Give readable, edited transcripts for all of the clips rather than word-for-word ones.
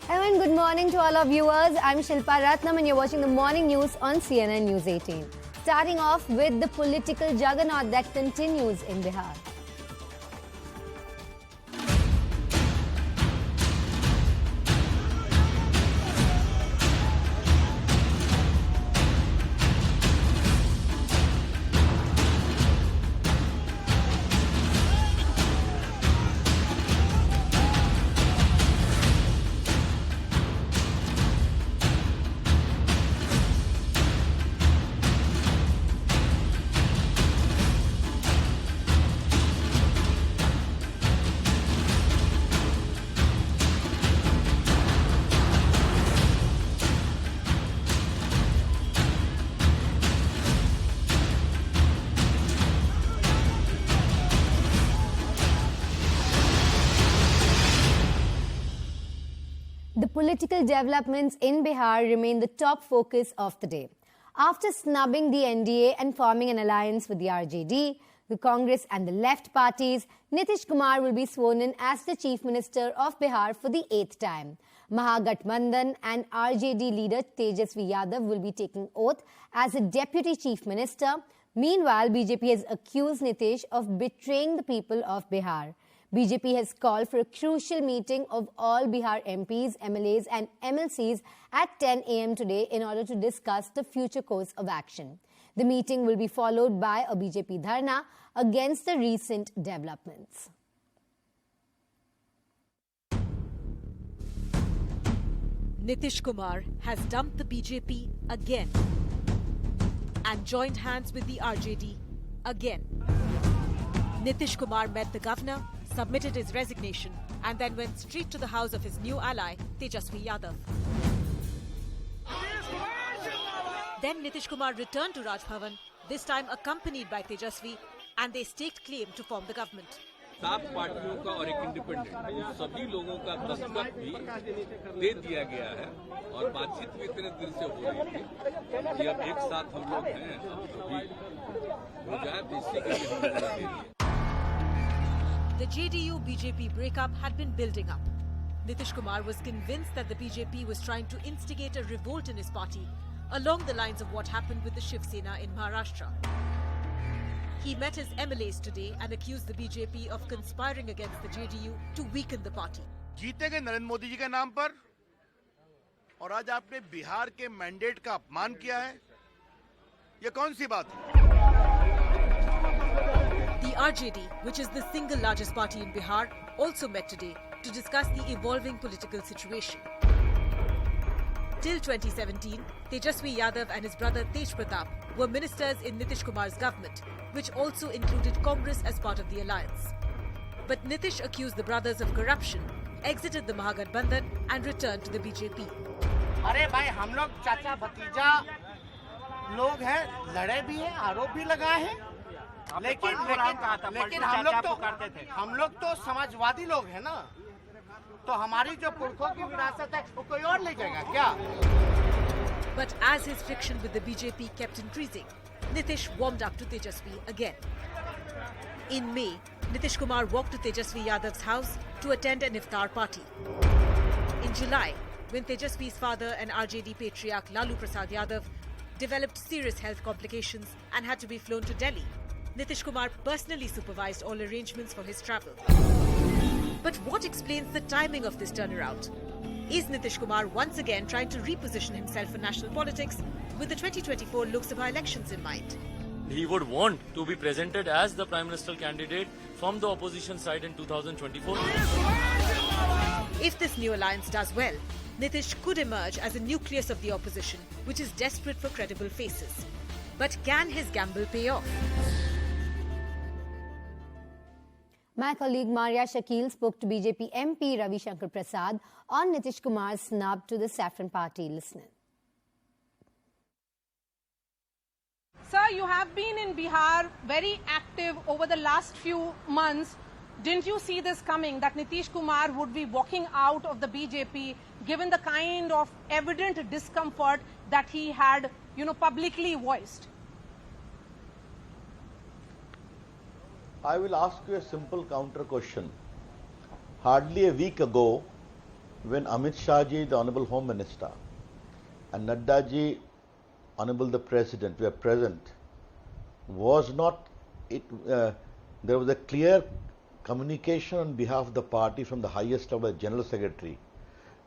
Hello and good morning to all our viewers. I'm Shilpa Ratnam and you're watching the morning news on CNN News 18. Starting off with the political juggernaut that continues in Bihar. The political developments in Bihar remain the top focus of the day. After snubbing the NDA and forming an alliance with the RJD, the Congress and the left parties, Nitish Kumar will be sworn in as the Chief Minister of Bihar for the 8th time. Mahagathbandhan and RJD leader Tejasvi Yadav will be taking oath as a Deputy Chief Minister. Meanwhile, BJP has accused Nitish of betraying the people of Bihar. BJP has called for a crucial meeting of all Bihar MPs, MLAs and MLCs at 10 a.m. today in order to discuss the future course of action. The meeting will be followed by a BJP dharna against the recent developments. Nitish Kumar has dumped the BJP again and joined hands with the RJD again. Nitish Kumar met the governor, submitted his resignation and then went straight to the house of his new ally, Tejasvi Yadav. Then Nitish Kumar returned to Raj Bhavan, this time accompanied by Tejasvi, and they staked claim to form the government. सात पार्टियों का और एक independent सभी लोगों का दस्तखत भी दे दिया गया है और बातचीत भी इतने दिल से हो रही थी कि अब एक साथ हम लोग हैं तो हो जाए तो इसी के लिए हम लोग दे दिए. The JDU-BJP breakup had been building up. Nitish Kumar was convinced that the BJP was trying to instigate a revolt in his party, along the lines of what happened with the Shiv Sena in Maharashtra. He met his MLAs today and accused the BJP of conspiring against the JDU to weaken the party. जीतेंगे नरेंद्र मोदी जी के नाम पर और आज आपने बिहार के mandate का अपमान किया है, ये कौन सी बात है? The RJD, which is the single largest party in Bihar, also met today to discuss the evolving political situation. Till 2017, Tejasvi Yadav and his brother Tej Pratap were ministers in Nitish Kumar's government, which also included Congress as part of the alliance. But Nitish accused the brothers of corruption, exited the Mahagathbandhan and returned to the BJP. अरे भाई हम लोग चाचा भतीजा लोग हैं, लड़े भी हैं, आरोप भी लगाए हैं, लेकिन हम लोग तो समाजवादी लोग हैं ना, तो हमारी जो पुरखों की विरासत है वो कोई और ले जाएगा क्या? But as his friction with the BJP kept increasing, Nitish warmed up to Tejasvi again. In May, Nitish Kumar walked to Tejasvi Yadav's house to attend an iftar party. In July, when Tejasvi's father and RJD patriarch Lalu Prasad Yadav developed serious health complications and had to be flown to Delhi, Nitish Kumar personally supervised all arrangements for his travel. But what explains the timing of this turnaround? Is Nitish Kumar once again trying to reposition himself in national politics with the 2024 Lok Sabha elections in mind? He would want to be presented as the Prime Minister candidate from the opposition side in 2024. If this new alliance does well, Nitish could emerge as a nucleus of the opposition, which is desperate for credible faces. But can his gamble pay off? My colleague Maria Shakil spoke to BJP MP Ravi Shankar Prasad on Nitish Kumar's snub to the Saffron Party. Listen. Sir, you have been in Bihar very active over the last few months. Didn't you see this coming, that Nitish Kumar would be walking out of the BJP given the kind of evident discomfort that he had, publicly voiced? I will ask you a simple counter question. Hardly a week ago, when Amit Shah ji, the Honorable Home Minister, and Nadda ji, Honorable the President, were present, was not it? There was a clear communication on behalf of the party from the highest level, General Secretary,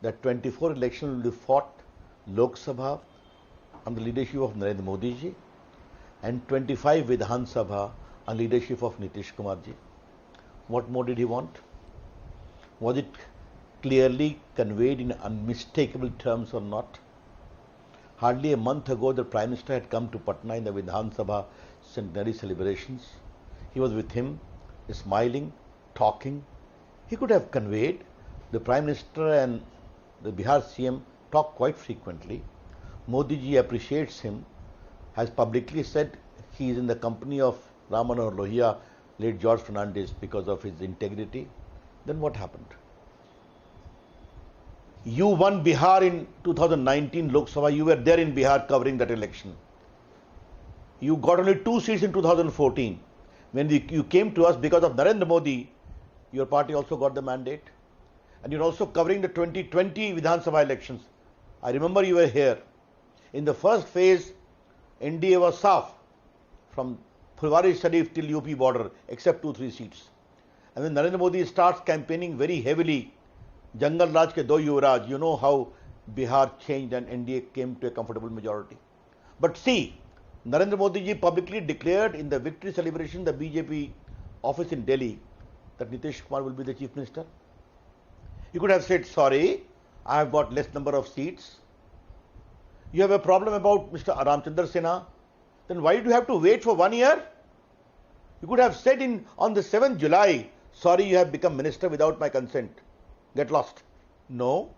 that 24 elections will be fought Lok Sabha under the leadership of Narendra Modi ji and 25 Vidhan Sabha under leadership of Nitish Kumar ji. What more did he want? Was it clearly conveyed in unmistakable terms or not? Hardly a month ago, the Prime Minister had come to Patna in the Vidhan Sabha centenary celebrations. He was with him, smiling, talking. He could have conveyed. The Prime Minister and the Bihar CM talk quite frequently. Modi ji appreciates him, has publicly said he is in the company of Ramanohar Lohia, late George Fernandez, because of his integrity. Then what happened? You won Bihar in 2019 Lok Sabha. You were there in Bihar covering that election. You got only 2 seats in 2014. When you came to us because of Narendra Modi, your party also got the mandate. And you're also covering the 2020 Vidhan Sabha elections. I remember you were here. In the first phase, NDA was Saf from Fulwari Sharif till UP border, except 2-3 seats. And when Narendra Modi starts campaigning very heavily, Jangal Raj ke do Yuvraj, you know how Bihar changed and NDA came to a comfortable majority. But see, Narendra Modi ji publicly declared in the victory celebration, the BJP office in Delhi, that Nitish Kumar will be the Chief Minister. You could have said, sorry, I have got less number of seats. You have a problem about Mr. Ramchandra Sinha. Then why do you have to wait for 1 year? You could have said on the 7th July, sorry, you have become minister without my consent. Get lost. No.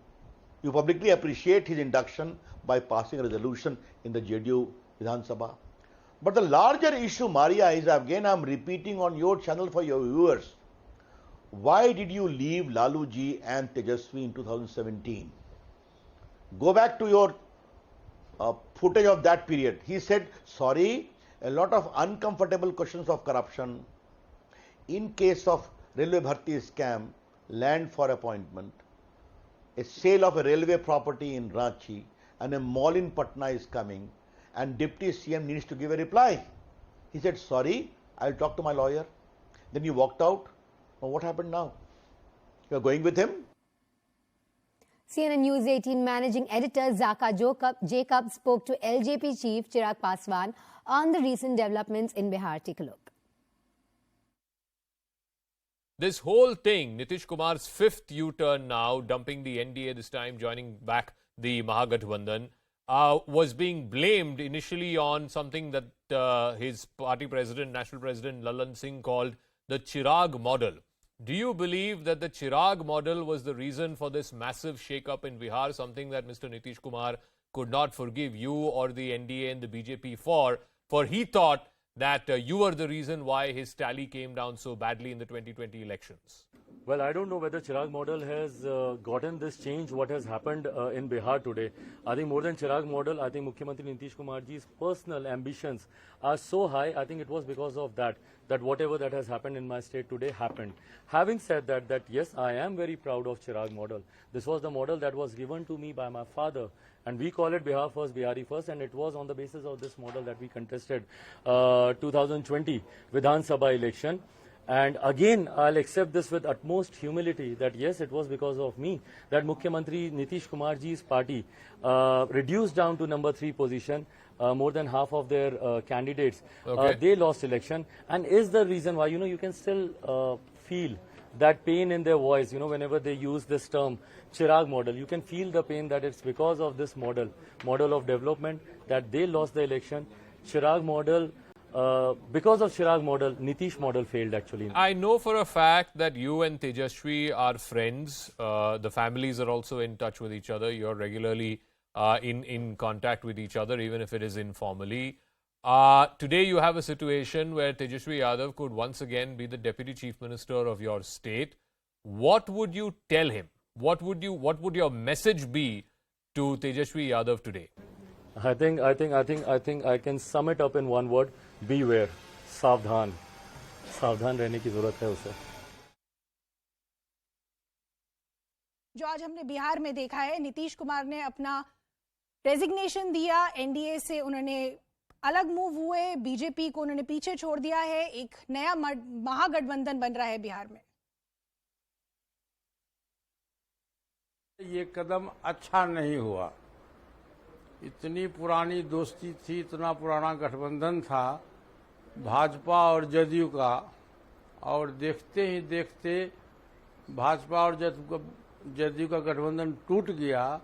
You publicly appreciate his induction by passing a resolution in the JDU Vidhan Sabha. But the larger issue, Maria, is again I am repeating on your channel for your viewers. Why did you leave Lalu ji and Tejasvi in 2017? Go back to your footage of that period. He said, sorry, a lot of uncomfortable questions of corruption. In case of railway bharti scam, land for appointment, a sale of a railway property in Ranchi and a mall in Patna is coming and Deputy CM needs to give a reply. He said, sorry, I'll talk to my lawyer. Then you walked out. Well, what happened now? You're going with him? CNN News 18 managing editor Zaka Jacob spoke to LJP chief Chirag Paswan on the recent developments in Bihar. Take a look. This whole thing, Nitish Kumar's 5th U-turn now, dumping the NDA this time, joining back the Mahagathbandhan, was being blamed initially on something that his party president, national president Lalan Singh called the Chirag model. Do you believe that the Chirag model was the reason for this massive shake-up in Bihar, something that Mr. Nitish Kumar could not forgive you or the NDA and the BJP for he thought that you were the reason why his tally came down so badly in the 2020 elections? Well, I don't know whether Chirag model has gotten this change, what has happened in Bihar today. I think more than Chirag model, I think Mukhyamantri Nitish Kumarji's personal ambitions are so high. I think it was because of that whatever that has happened in my state today happened. Having said that yes, I am very proud of Chirag model. This was the model that was given to me by my father. And we call it Bihar First, Bihari First, and it was on the basis of this model that we contested 2020 Vidhan Sabha election. And again, I'll accept this with utmost humility that yes, it was because of me that Mukhyamantri Nitish Kumarji's party reduced down to number 3 position. More than half of their candidates, they lost election, and is the reason why, you can still feel that pain in their voice, whenever they use this term, Chirag model. You can feel the pain that it's because of this model of development that they lost the election. Chirag model, because of Chirag model, Nitish model failed actually. I know for a fact that you and Tejasvi are friends. The families are also in touch with each other. You're regularly in contact with each other, even if it is informally. Today you have a situation where Tejasvi Yadav could once again be the Deputy Chief Minister of your state. What would you tell him? What would your message be to Tejasvi Yadav today? I think I can sum it up in one word: beware, सावधान रहने की जरूरत है उसे. जो आज हमने बिहार में देखा है, नीतीश कुमार ने अपना रेजिग्नेशन दिया, एनडीए से उन्होंने अलग मूव हुए, बीजेपी को उन्होंने पीछे छोड़ दिया है, एक नया महागठबंधन बन रहा है बिहार में। ये कदम अच्छा नहीं हुआ। इतनी पुरानी दोस्ती थी, इतना पुराना गठबंधन था भाजपा और जदयू का, और देखते ही देखते भाजपा और जदयू का गठबंधन टूट गया।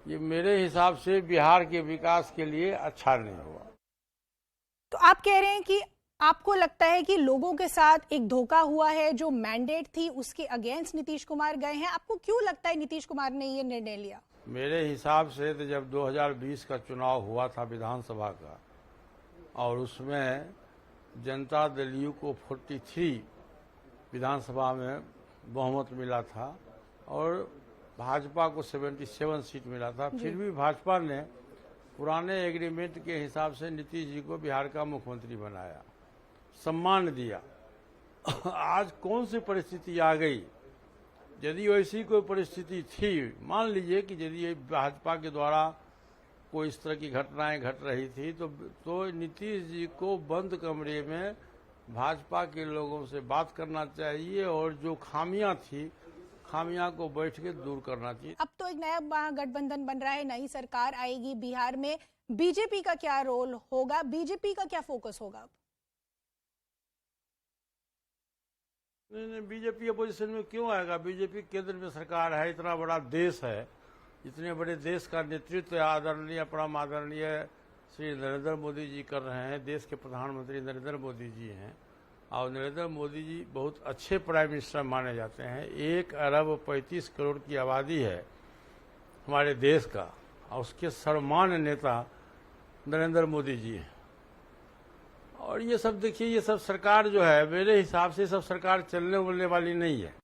ये मेरे हिसाब से बिहार के विकास के लिए अच्छा नहीं हुआ। तो आप कह रहे हैं कि आपको लगता है कि लोगों के साथ एक धोखा हुआ है, जो मैंडेट थी उसके अगेंस्ट नीतीश कुमार गए हैं। आपको क्यों लगता है नीतीश कुमार ने ये निर्णय लिया? मेरे हिसाब से तो जब 2020 का चुनाव हुआ था विधानसभा का, और उसमें जनता दल यू को 43 विधानसभा में बहुमत मिला था और भाजपा को 77 सीट मिला था, फिर भी भाजपा ने पुराने एग्रीमेंट के हिसाब से नीतीश जी को बिहार का मुख्यमंत्री बनाया, सम्मान दिया। आज कौन सी परिस्थिति आ गई? यदि वैसी कोई परिस्थिति थी, मान लीजिए कि यदि भाजपा के द्वारा कोई इस तरह की घटनाएं घट रही थी, तो नीतीश जी को बंद कमरे में भाजपा के लोगों से बात करना चाहिए और जो खामियां थी, खामियां को बैठ के दूर करना चाहिए। अब तो एक नया महागठबंधन बन रहा है, नई सरकार आएगी बिहार में, बीजेपी का क्या रोल होगा, बीजेपी का क्या फोकस होगा? नहीं, बीजेपी अपोजिशन में क्यों आएगा? बीजेपी केंद्र में सरकार है, इतना बड़ा देश है, इतने बड़े देश का नेतृत्व आदरणीय परम आदरणीय श्री नरेंद्र मोदी जी कर रहे हैं। देश के प्रधानमंत्री नरेंद्र मोदी जी हैं और नरेंद्र मोदी जी बहुत अच्छे प्राइम मिनिस्टर माने जाते हैं। 1 अरब 35 करोड़ की आबादी है हमारे देश का, और उसके सर्वमान्य नेता नरेंद्र मोदी जी हैं। और ये सब देखिए, ये सब सरकार जो है, मेरे हिसाब से सब सरकार चलने बोलने वाली नहीं है।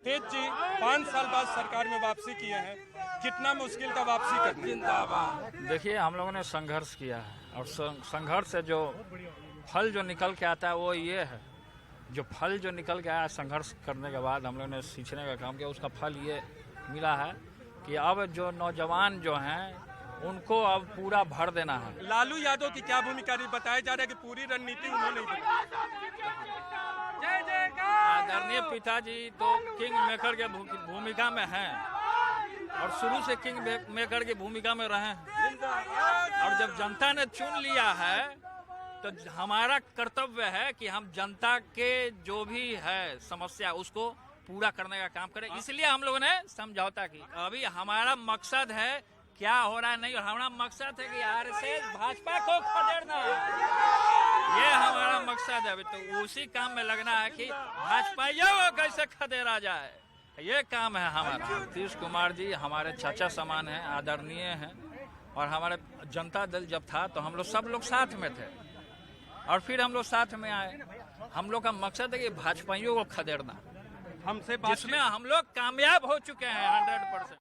तेज जी 5 साल बाद सरकार में वापसी किए हैं, कितना मुश्किल का वापसी करना। जिंदाबाद। देखिए, हम लोगों ने संघर्ष किया है और संघर्ष से जो फल जो निकल के आता है वो ये है, जो फल जो निकल के आया संघर्ष करने के बाद हम लोगों ने सीखने का काम किया, उसका फल ये मिला है कि अब जो नौजवान जो हैं उनको अब पूरा भर देना है। लालू यादव की क्या भूमिका रही? बताया जा रहा है कि पूरी रणनीति उन्होंने ही आदरणीय पिताजी तो किंग मेकर के भूमिका में हैं और शुरू से किंग मेकर की भूमिका में रहे हैं, और जब जनता ने चुन लिया है तो हमारा कर्तव्य है कि हम जनता के जो भी है समस्या उसको पूरा करने का काम करें। इसलिए हम लोगों ने समझौता की। अभी हमारा मकसद है क्या हो रहा है नहीं, और हमारा मकसद है कि आरएसएस भाजपा को खदेड़ना, ये हमारा मकसद है। अभी तो उसी काम में लगना है कि भाजपाइयों को कैसे खदेड़ा जाए, ये काम है हमारा। नीतीश कुमार जी हमारे चाचा समान हैं, आदरणीय हैं, और हमारे जनता दल जब था तो हम लोग सब लोग साथ में थे और फिर हम लोग साथ में आए। हम लोग का मकसद है कि भाजपाइयों को खदेड़ना, हमसे जिसमें हम लोग कामयाब हो चुके हैं 100%।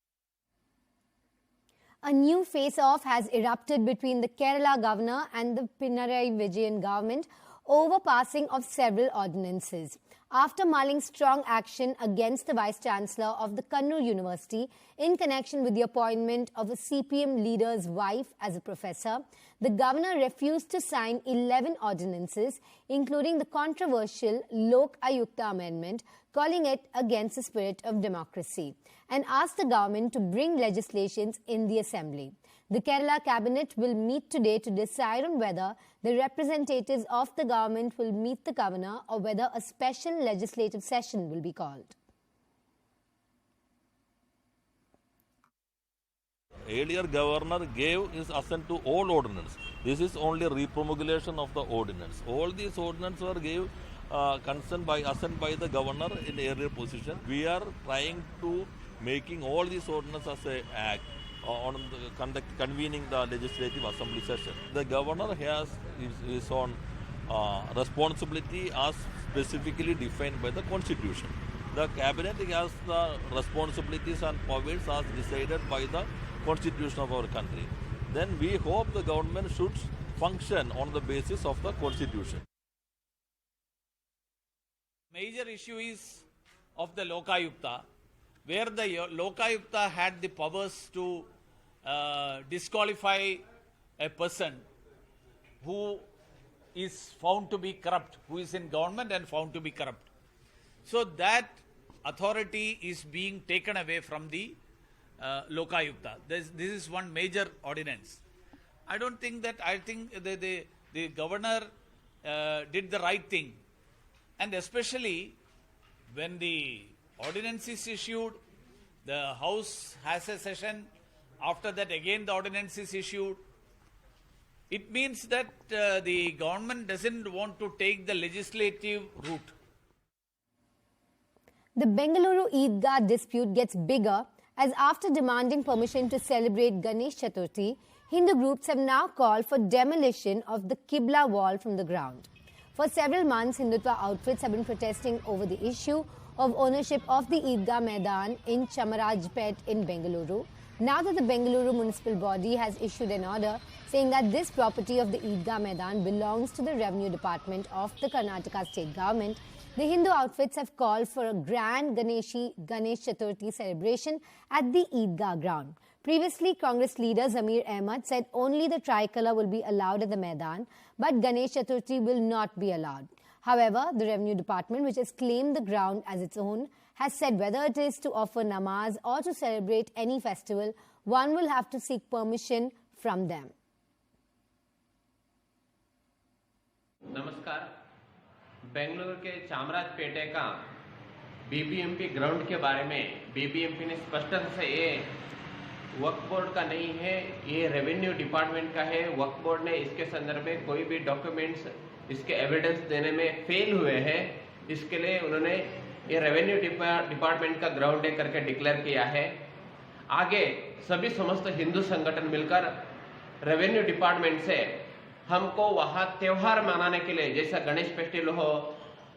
A new face-off has erupted between the Kerala governor and the Pinarayi Vijayan government over passing of several ordinances. After mulling strong action against the Vice-Chancellor of the Kannur University in connection with the appointment of a CPM leader's wife as a professor, the governor refused to sign 11 ordinances, including the controversial Lok Ayukta amendment, calling it against the spirit of democracy, and asked the government to bring legislations in the assembly. The Kerala cabinet will meet today to decide on whether the representatives of the government will meet the governor or whether a special legislative session will be called. Earlier governor gave his assent to all ordinance. This is only repromulgation of the ordinance. All these ordinances were gave consent by assent by the governor in earlier position. We are trying to making all these ordinances as a act on the convening the legislative assembly session. The governor has his own responsibility as specifically defined by the constitution. The cabinet has the responsibilities and powers as decided by the constitution of our country. Then we hope the government should function on the basis of the constitution. Major issue is of the Lokayukta, where the Lokayukta had the powers to disqualify a person who is found to be corrupt, who is in government and found to be corrupt. So that authority is being taken away from the Lokayukta. This is one major ordinance. I think the governor did the right thing, and especially when the ordinance is issued, the House has a session. After that, again the ordinance is issued. It means that the government doesn't want to take the legislative route. The Bengaluru Eidgah dispute gets bigger as after demanding permission to celebrate Ganesh Chaturthi, Hindu groups have now called for demolition of the Qibla wall from the ground. For several months, Hindutva outfits have been protesting over the issue of ownership of the Eidgah Maidan in Chamarajpet in Bengaluru. Now that the Bengaluru municipal body has issued an order saying that this property of the Eidgah Maidan belongs to the Revenue Department of the Karnataka state government, the Hindu outfits have called for a grand Ganesh Chaturthi celebration at the Eidgah ground. Previously, Congress leader Zamir Ahmed said only the tricolour will be allowed at the Maidan, but Ganesh Chaturthi will not be allowed. However, the Revenue Department, which has claimed the ground as its own, has said whether it is to offer namaz or to celebrate any festival, one will have to seek permission from them. नमस्कार, बेंगलुरु के चामराजपेटे का BBMP ground के बारे में BBMP ने स्पष्टता से ये वक्फ बोर्ड का नहीं है, ये रेवेन्यू डिपार्टमेंट का है। वक्फ बोर्ड ने इसके संदर्भ में कोई भी डॉक्यूमेंट्स इसके एविडेंस देने में फेल हुए हैं, इसके लिए उन्होंने ये रेवेन्यू डिपार्टमेंट का ग्राउंड है करके डिक्लेयर किया है। आगे सभी समस्त हिंदू संगठन मिलकर रेवेन्यू डिपार्टमेंट से हमको वहाँ त्योहार मनाने के लिए, जैसा गणेश फेस्टिवल हो,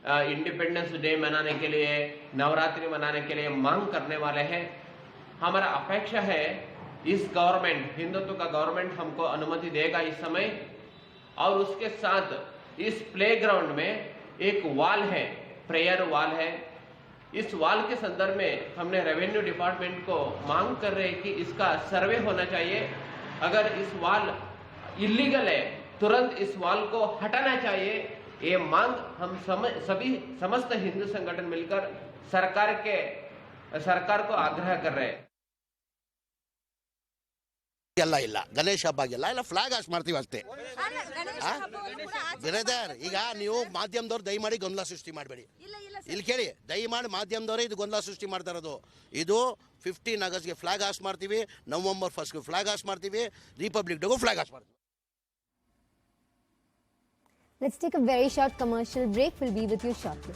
इंडिपेंडेंस डे मनाने के लिए, नवरात्रि मनाने के लिए मांग करने वाले हैं। हमारा अपेक्षा है इस गवर्नमेंट, हिंदुत्व का गवर्नमेंट हमको अनुमति देगा इस समय, और उसके साथ इस प्लेग्राउंड में एक वॉल है, प्रेयर वॉल है। इस वॉल के संदर्भ में हमने रेवेन्यू डिपार्टमेंट को मांग कर रहे हैं कि इसका सर्वे होना चाहिए। अगर इस वॉल इलीगल है, तुरंत इस वॉल को हटाना चाहिए। ये मांग हम सभी समस्त हिंदू संगठन मिलकर सरकार को आग्रह कर रहे हैं। ಇಲ್ಲ ಗಣೇಶ ಹಬ್ಬಗೆಲ್ಲ ಎಲ್ಲ ಫ್ಲಾಗ್ ಹಾಸ್ಟ್ ಮಾಡ್ತೀವಿ ಅಷ್ಟೇ ಬ್ರದರ್. ಈಗ ನೀವು ಮಾಧ್ಯಮದವ್ರು ದಯಮಾಡಿ ಗೊಂದಲ ಸೃಷ್ಟಿ ಮಾಡಬೇಡಿ. ಇಲ್ಲಿ ಕೇಳಿ, ದಯಮಾಡಿ ಮಾಧ್ಯಮದವರೇ ಇದು ಗೊಂದಲ ಸೃಷ್ಟಿ ಮಾಡ್ತಾ ಇರೋದು. ಇದು 15 ಆಗಸ್ಟ್ಗೆ ಫ್ಲಾಗ್ ಹಾಸ್ಟ್ ಮಾಡ್ತೀವಿ, ನವೆಂಬರ್ 1ಗೆ ಫ್ಲಾಗ್ ಹಾಸ್ಟ್ ಮಾಡ್ತೀವಿ, ರಿಪಬ್ಲಿಕ್ ಡೇಗೂ ಫ್ಲಾಗ್ ಹಾಸ್ಟ್ ಮಾಡ್ತೀವಿ. Let's take a very short commercial break. We'll be with you shortly.